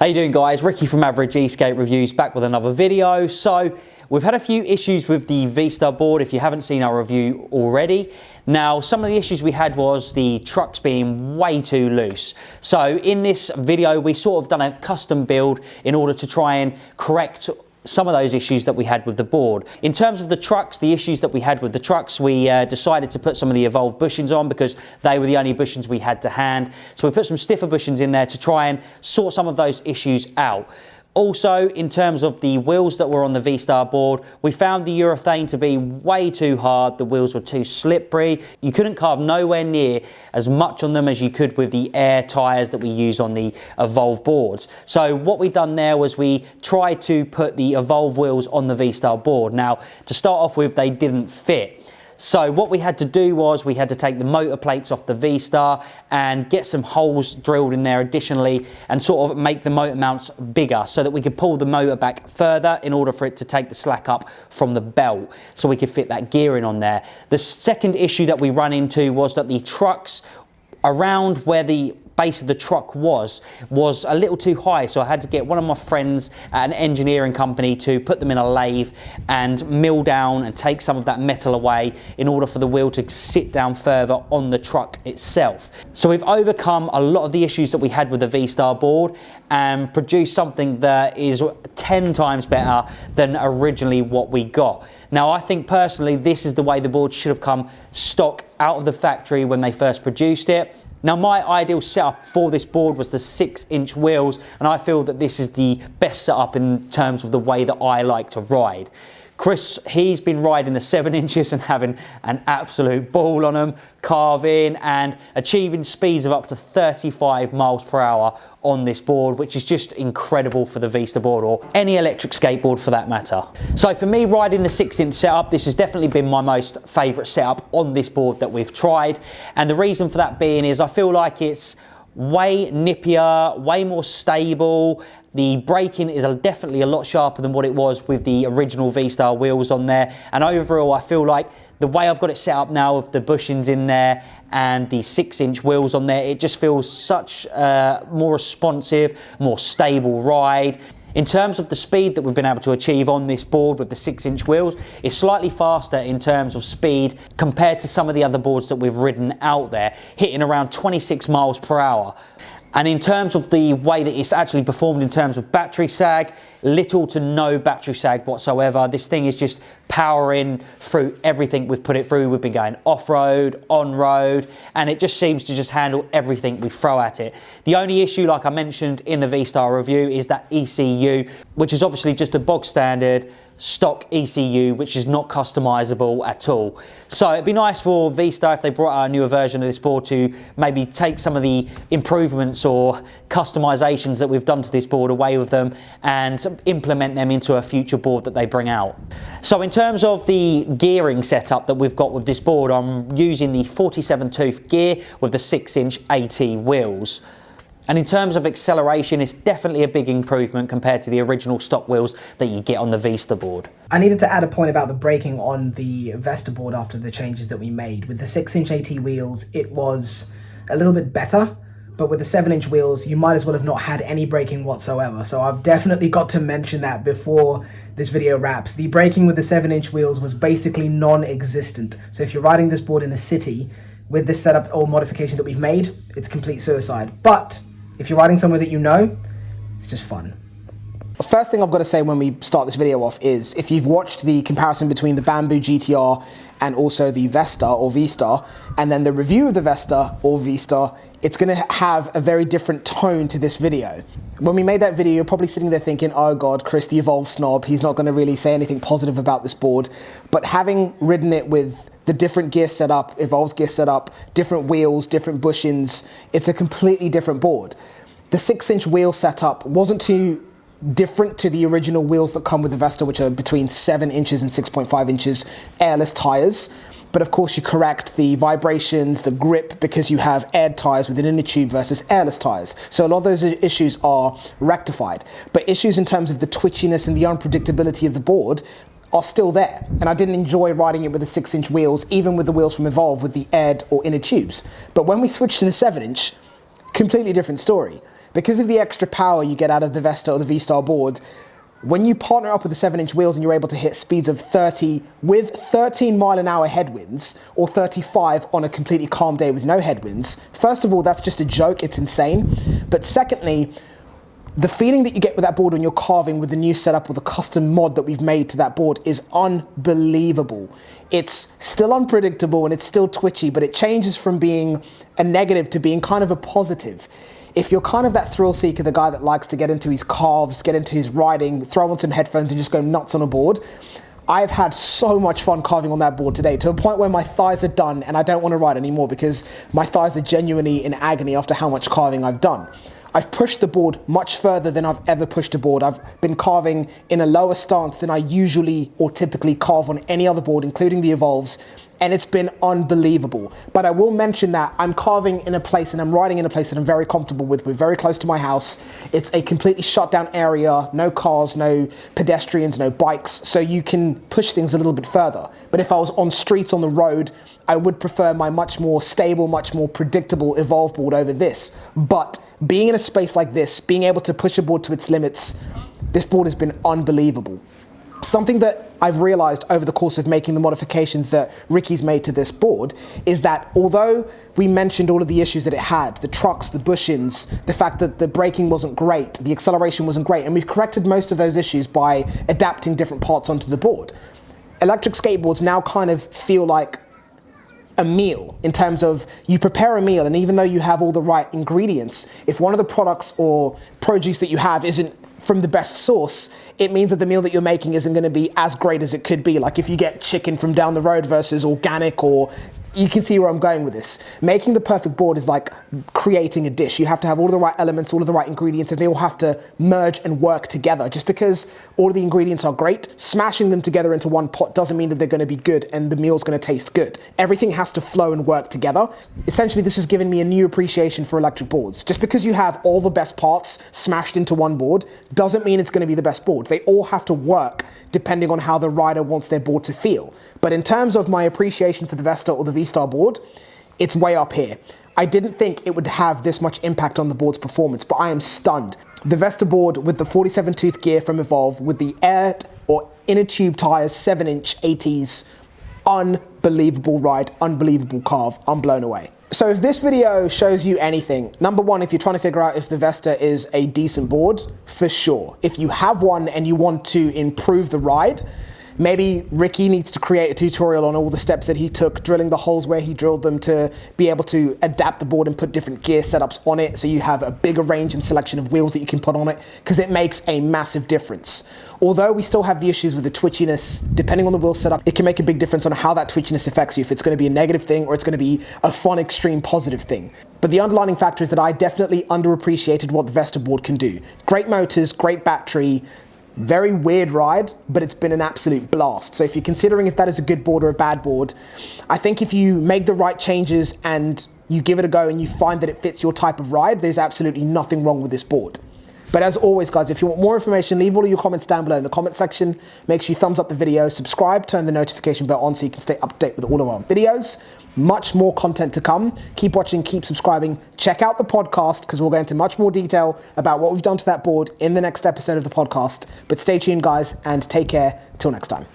How you doing, guys? Ricky from Average Eskate Reviews back with another video. So we've had a few issues with the Vestar board if you haven't seen our review already. Now, some of the issues we had was the trucks being way too loose. So in this video, we sort of done a custom build in order to try and correct some of those issues that we had with the board. In terms of the trucks, the issues that we had with the trucks, we decided to put some of the Evolve bushings on because they were the only bushings we had to hand. So we put some stiffer bushings in there to try and sort some of those issues out. Also, in terms of the wheels that were on the Vestar board, we found the urethane to be way too hard. The wheels were too slippery. You couldn't carve nowhere near as much on them as you could with the air tyres that we use on the Evolve boards. So what we done there was we tried to put the Evolve wheels on the Vestar board. Now, to start off with, they didn't fit. So what we had to do was we had to take the motor plates off the Vestar and get some holes drilled in there additionally and sort of make the motor mounts bigger so that we could pull the motor back further in order for it to take the slack up from the belt so we could fit that gearing on there. The second issue that we run into was that the trucks around where the base of the truck was a little too high, so I had to get one of my friends at an engineering company to put them in a lathe and mill down and take some of that metal away in order for the wheel to sit down further on the truck itself. So we've overcome a lot of the issues that we had with the Vestar board and produced something that is 10 times better than originally what we got. Now, I think personally this is the way the board should have come stock out of the factory when they first produced it. Now, my ideal setup for this board was the 6-inch wheels, and I feel that this is the best setup in terms of the way that I like to ride. Chris, he's been riding the 7 inches and having an absolute ball on them, carving and achieving speeds of up to 35 miles per hour on this board, which is just incredible for the Vestarboard or any electric skateboard for that matter. So for me, riding the 6-inch setup, this has definitely been my most favourite setup on this board that we've tried. And the reason for that being is I feel like it's way nippier, way more stable. The braking is definitely a lot sharper than what it was with the original Vestar wheels on there. And overall, I feel like the way I've got it set up now with the bushings in there and the 6-inch wheels on there, it just feels such a more responsive, more stable ride. In terms of the speed that we've been able to achieve on this board with the 6-inch wheels, it's slightly faster in terms of speed compared to some of the other boards that we've ridden out there, hitting around 26 miles per hour. And in terms of the way that it's actually performed in terms of battery sag, little to no battery sag whatsoever. This thing is just powering through everything we've put it through. We've been going off-road, on-road, and it just seems to just handle everything we throw at it. The only issue, like I mentioned in the Vestar review, is that ECU, which is obviously just a bog standard stock ECU, which is not customizable at all. So it'd be nice for Vestar if they brought out a newer version of this board to maybe take some of the improvements or customizations that we've done to this board away with them and implement them into a future board that they bring out. So in terms of the gearing setup that we've got with this board, I'm using the 47 tooth gear with the 6-inch AT wheels. And in terms of acceleration, it's definitely a big improvement compared to the original stock wheels that you get on the Vestar board. I needed to add a point about the braking on the Vestar board after the changes that we made. With the 6-inch AT wheels, it was a little bit better, but with the 7-inch wheels, you might as well have not had any braking whatsoever. So I've definitely got to mention that before this video wraps. The braking with the 7-inch wheels was basically non-existent. So if you're riding this board in a city with this setup or modification that we've made, it's complete suicide. But if you're riding somewhere that you know, it's just fun. The first thing I've got to say when we start this video off is if you've watched the comparison between the Bamboo GTR and also the Vestar or Vestar, and then the review of the Vestar or Vestar, it's going to have a very different tone to this video. When we made that video, you're probably sitting there thinking, oh God, Chris, the Evolve snob, he's not going to really say anything positive about this board. But having ridden it with the different gear setup, Evolve's gear setup, different wheels, different bushings, it's a completely different board. The 6-inch wheel setup wasn't too different to the original wheels that come with the Vestar, which are between 7 inches and 6.5 inches airless tires. But of course you correct the vibrations, the grip, because you have aired tires with an inner tube versus airless tires. So a lot of those issues are rectified. But issues in terms of the twitchiness and the unpredictability of the board are still there. And I didn't enjoy riding it with the 6-inch wheels, even with the wheels from Evolve with the aired or inner tubes. But when we switched to the 7-inch, completely different story. because of the extra power you get out of the Vestar or the Vestar board, when you partner up with the 7-inch wheels and you're able to hit speeds of 30 with 13 mile an hour headwinds or 35 on a completely calm day with no headwinds, first of all, that's just a joke, it's insane. But secondly, the feeling that you get with that board when you're carving with the new setup or the custom mod that we've made to that board is unbelievable. It's still unpredictable and it's still twitchy, but it changes from being a negative to being kind of a positive. If you're kind of that thrill seeker, the guy that likes to get into his carves, get into his riding, throw on some headphones and just go nuts on a board, I've had so much fun carving on that board today, to a point where my thighs are done and I don't want to ride anymore because my thighs are genuinely in agony after how much carving I've done. I've pushed the board much further than I've ever pushed a board. I've been carving in a lower stance than I usually or typically carve on any other board, including the Evolves, and it's been unbelievable. But I will mention that I'm carving in a place and I'm riding in a place that I'm very comfortable with. We're very close to my house. It's a completely shut down area, no cars, no pedestrians, no bikes, so you can push things a little bit further. But if I was on streets, on the road, I would prefer my much more stable, much more predictable Evolve board over this. But being in a space like this, being able to push a board to its limits, this board has been unbelievable. Something that I've realized over the course of making the modifications that Ricky's made to this board is that although we mentioned all of the issues that it had, the trucks, the bushings, the fact that the braking wasn't great, the acceleration wasn't great, and we've corrected most of those issues by adapting different parts onto the board. Electric skateboards now kind of feel like a meal, in terms of you prepare a meal, and even though you have all the right ingredients, if one of the products or produce that you have isn't from the best source, it means that the meal that you're making isn't going to be as great as it could be. Like if you get chicken from down the road versus organic, or you can see where I'm going with this. Making the perfect board is like creating a dish. You have to have all of the right elements, all of the right ingredients, and they all have to merge and work together. Just because all of the ingredients are great, smashing them together into one pot doesn't mean that they're going to be good and the meal's going to taste good. Everything has to flow and work together. Essentially, this has given me a new appreciation for electric boards. Just because you have all the best parts smashed into one board doesn't mean it's going to be the best board. They all have to work depending on how the rider wants their board to feel. But in terms of my appreciation for the Vestar or the Vestar board, it's way up here. I didn't think it would have this much impact on the board's performance, but I am stunned. The Vestar board with the 47 tooth gear from Evolve, with the air or inner tube tires, 7-inch 80s, unbelievable ride, unbelievable carve, I'm blown away. So if this video shows you anything, number one, if you're trying to figure out if the Vestar is a decent board, for sure. If you have one and you want to improve the ride, maybe Ricky needs to create a tutorial on all the steps that he took, drilling the holes where he drilled them to be able to adapt the board and put different gear setups on it so you have a bigger range and selection of wheels that you can put on it, because it makes a massive difference. Although we still have the issues with the twitchiness, depending on the wheel setup, it can make a big difference on how that twitchiness affects you, if it's going to be a negative thing or it's going to be a fun, extreme, positive thing. But the underlying factor is that I definitely underappreciated what the Vestar board can do. Great motors, great battery, very weird ride, but it's been an absolute blast. So if you're considering if that is a good board or a bad board, I think if you make the right changes and you give it a go and you find that it fits your type of ride, there's absolutely nothing wrong with this board. But as always, guys, if you want more information, leave all of your comments down below in the comment section. Make sure you thumbs up the video, subscribe, turn the notification bell on so you can stay up to date with all of our videos. Much more content to come. Keep watching, keep subscribing. Check out the podcast because we'll go into much more detail about what we've done to that board in the next episode of the podcast. But stay tuned, guys, and take care. Till next time.